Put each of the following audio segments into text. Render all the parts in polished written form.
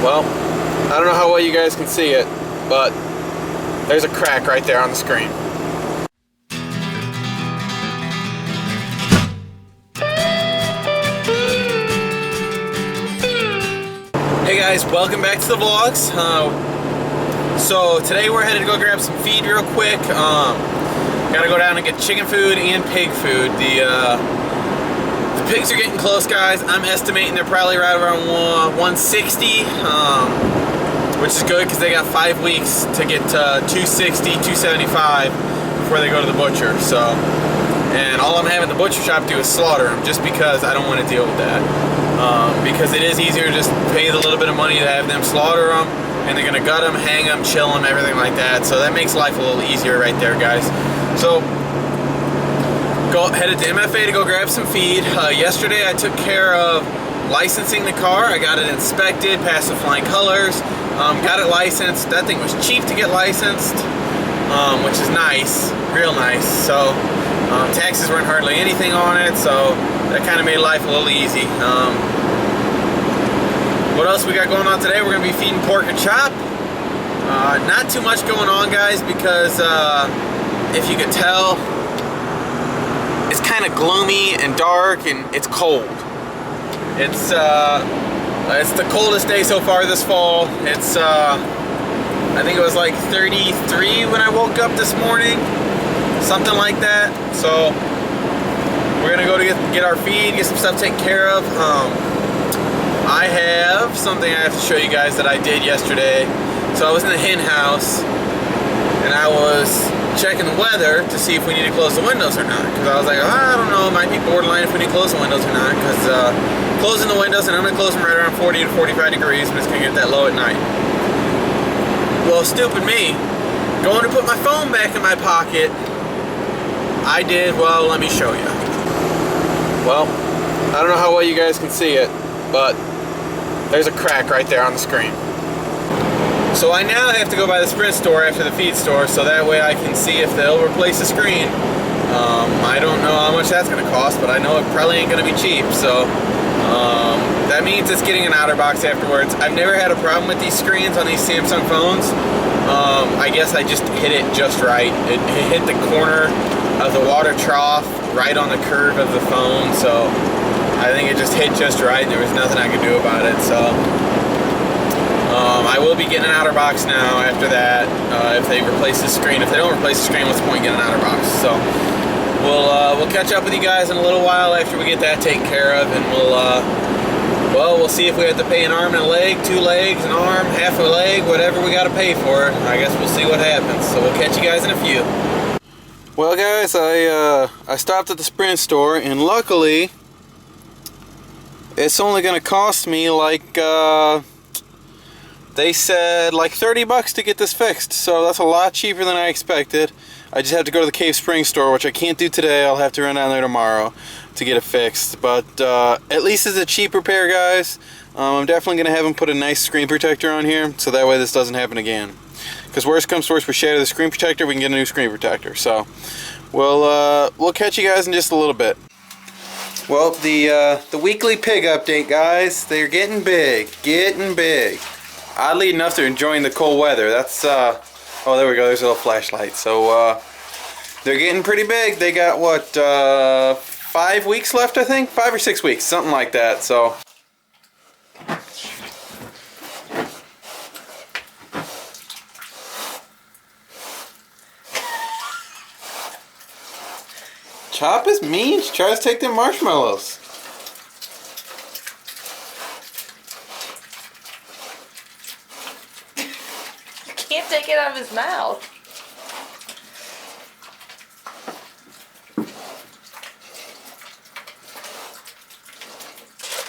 Well, I don't know how well you guys can see it, but there's a crack right there on the screen. Hey guys, welcome back to the vlogs. So today we're headed to go grab some feed real quick. Gotta go down and get chicken food and pig food. The pigs are getting close, guys. I'm estimating they're probably right around 160, which is good because they got 5 weeks to get to 260, 275 before they go to the butcher. So, and all I'm having the butcher shop do is slaughter them, just because I don't want to deal with that. Because it is easier to just pay the little bit of money to have them slaughter them, and they're gonna gut them, hang them, chill them, everything like that. So that makes life a little easier right there, guys. So headed to MFA to go grab some feed. Yesterday I took care of licensing the car. I got it inspected, passed the flying colors, got it licensed. That thing was cheap to get licensed, which is nice, real nice. So taxes weren't hardly anything on it, so that kind of made life a little easy. What else we got going on today? We're going to be feeding pork and chop. Not too much going on, guys, because if you could tell, it's kind of gloomy and dark and it's cold. It's the coldest day so far this fall. It's I think it was like 33 when I woke up this morning, something like that. So we're gonna go to get our feed, get some stuff taken care of. I have something I have to show you guys that I did yesterday. So I was in the hen house and I was checking the weather to see if we need to close the windows or not, because I was like, I don't know, it might be borderline if we need to close the windows or not, because closing the windows, and I'm going to close them right around 40 to 45 degrees, and it's going to get that low at night. Well, stupid me, going to put my phone back in my pocket, I did, well, let me show you. Well, I don't know how well you guys can see it, but there's a crack right there on the screen. So I now have to go by the Sprint store after the feed store, so that way I can see if they'll replace the screen. I don't know how much that's going to cost, but I know it probably ain't going to be cheap. So that means it's getting an outer box afterwards. I've never had a problem with these screens on these Samsung phones. I guess I just hit it just right. It hit the corner of the water trough right on the curve of the phone, so I think it just hit just right. There was nothing I could do about it. So I will be getting an outer box now after that, if they replace the screen. If they don't replace the screen, what's the point in getting an outer box? So we'll catch up with you guys in a little while after we get that taken care of, and we'll see if we have to pay an arm and a leg, 2 legs, an arm, half a leg, whatever we got to pay for it. I guess we'll see what happens. So we'll catch you guys in a few. Well, guys, I stopped at the Sprint store, and luckily it's only going to cost me like they said like 30 bucks to get this fixed, so that's a lot cheaper than I expected. I just have to go to the Cave Spring store, which I can't do today. I'll have to run down there tomorrow to get it fixed, but at least it's a cheap repair, guys. I'm definitely going to have them put a nice screen protector on here, so that way this doesn't happen again. Because worst comes to worst, we shatter the screen protector, we can get a new screen protector. So we'll catch you guys in just a little bit. Well, the weekly pig update, guys. They're getting big, getting big. Oddly enough, they're enjoying the cold weather. That's, oh, there we go, there's a little flashlight. So, they're getting pretty big. They got, what, 5 weeks left, I think? 5 or 6 weeks, something like that, so. Chop is mean. She tries to take them marshmallows. Can't take it out of his mouth.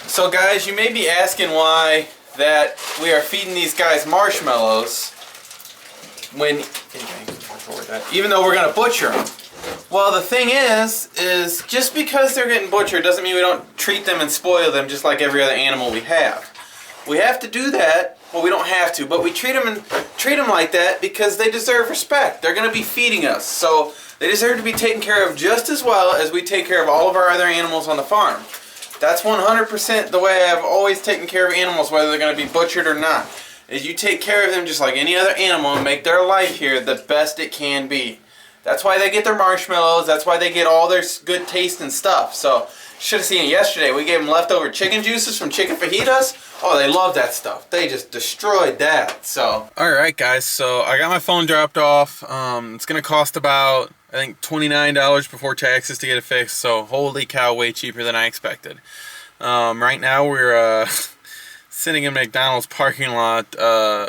So guys, you may be asking why that we are feeding these guys marshmallows when, even though we're going to butcher them. Well, the thing is just because they're getting butchered doesn't mean we don't treat them and spoil them just like every other animal we have. We have to do that. Well, we don't have to, but we treat them like that because they deserve respect. They're going to be feeding us, so they deserve to be taken care of just as well as we take care of all of our other animals on the farm. That's 100% the way I've always taken care of animals, whether they're going to be butchered or not. Is you take care of them just like any other animal and make their life here the best it can be. That's why they get their marshmallows. That's why they get all their good taste and stuff. So, should have seen it yesterday. We gave them leftover chicken juices from chicken fajitas. Oh, they love that stuff. They just destroyed that. So, alright guys, so I got my phone dropped off. It's going to cost about, I think, $29 before taxes to get it fixed. So, holy cow, way cheaper than I expected. Right now we're sitting in McDonald's parking lot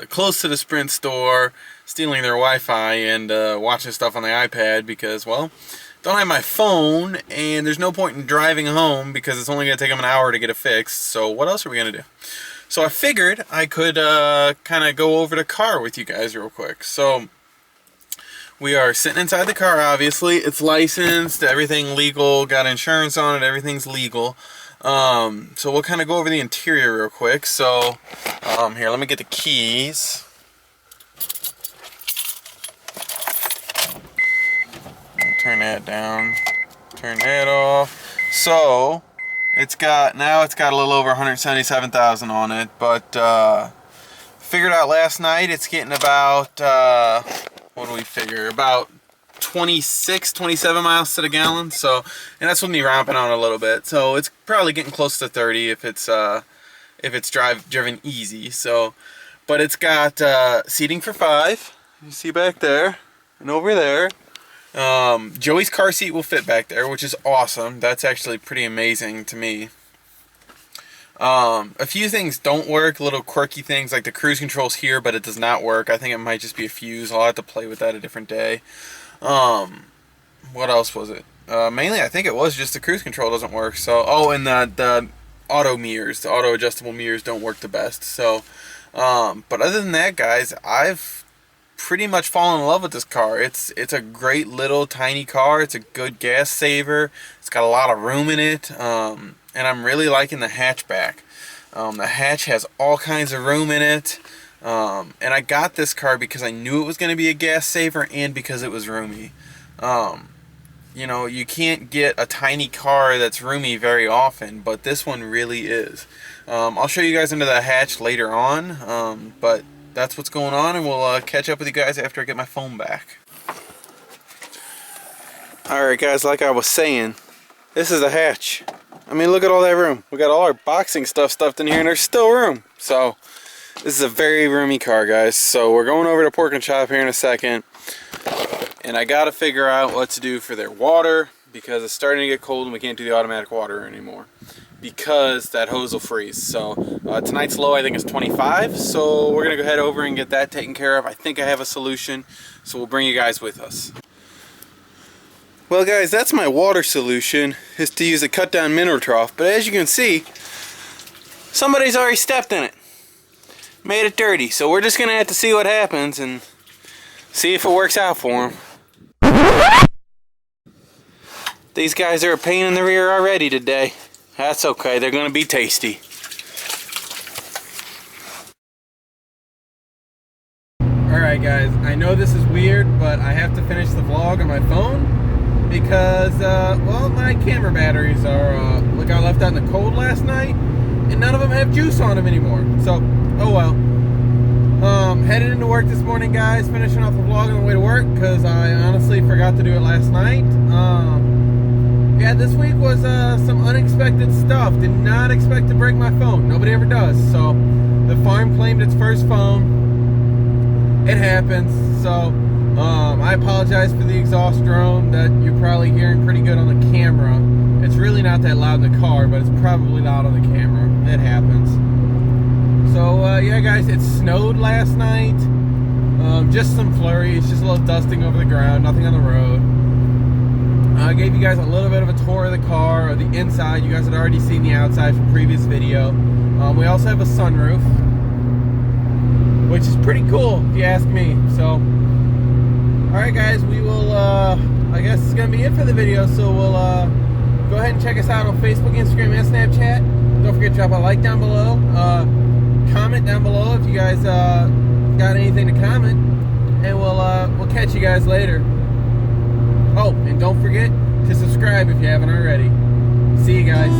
close to the Sprint store, stealing their Wi-Fi and watching stuff on the iPad because, well, don't have my phone and there's no point in driving home because it's only going to take them an hour to get it fixed. So what else are we going to do? So I figured I could kind of go over the car with you guys real quick. So we are sitting inside the car, obviously. It's licensed, everything legal, got insurance on it, everything's legal. So we'll kind of go over the interior real quick. So here, let me get the keys. Turn that down, turn that off. So it's got a little over 177,000 on it, but figured out last night it's getting about what do we figure, about 27 miles to the gallon. So, and that's with me ramping on a little bit, so it's probably getting close to 30 if it's driven easy. So, but it's got seating for 5, you see back there and over there. Joey's car seat will fit back there, which is awesome. That's actually pretty amazing to me. A few things don't work, little quirky things like the cruise control's here, but it does not work. I think it might just be a fuse. I'll have to play with that a different day. What else was it? Mainly I think it was just the cruise control doesn't work. So, oh, and the auto mirrors, the auto adjustable mirrors don't work the best. So, but other than that, guys, I've pretty much fallen in love with this car. It's a great little tiny car. It's a good gas saver. It's got a lot of room in it, and I'm really liking the hatchback. The hatch has all kinds of room in it, and I got this car because I knew it was going to be a gas saver and because it was roomy. You know, you can't get a tiny car that's roomy very often, but this one really is. I'll show you guys into the hatch later on, but that's what's going on, and we'll catch up with you guys after I get my phone back. Alright guys, like I was saying, this is the hatch. I mean, look at all that room. We got all our boxing stuff stuffed in here, and there's still room. So, this is a very roomy car, guys. So, we're going over to Pork and Chop here in a second, and I gotta figure out what to do for their water, because it's starting to get cold and we can't do the automatic water anymore, because that hose will freeze. So tonight's low, I think, is 25, so we're gonna go head over and get that taken care of. I think I have a solution, so we'll bring you guys with us. Well guys, that's my water solution, is to use a cut down mineral trough, but as you can see, somebody's already stepped in it, made it dirty. So we're just gonna have to see what happens and see if it works out for them. These guys are a pain in the rear already today. That's okay, they're gonna be tasty. Alright guys, I know this is weird, but I have to finish the vlog on my phone because, well, my camera batteries are, look, I left out in the cold last night and none of them have juice on them anymore. So, oh well. Headed into work this morning, guys, finishing off the vlog on the way to work because I honestly forgot to do it last night. Yeah, this week was some unexpected stuff. Did not expect to break my phone. Nobody ever does. So the farm claimed its first phone. It happens. So I apologize for the exhaust drone that you're probably hearing pretty good on the camera. It's really not that loud in the car, but it's probably loud on the camera. It happens. So yeah, guys, it snowed last night. Just some flurries, just a little dusting over the ground, nothing on the road. I gave you guys a little bit of a tour of the car, or the inside. You guys had already seen the outside from previous video. We also have a sunroof, which is pretty cool if you ask me. So, alright guys, we will, I guess it's going to be it for the video. So we'll go ahead and check us out on Facebook, Instagram, and Snapchat. Don't forget to drop a like down below. Comment down below if you guys got anything to comment. And we'll catch you guys later. Oh, and don't forget to subscribe if you haven't already. See you guys.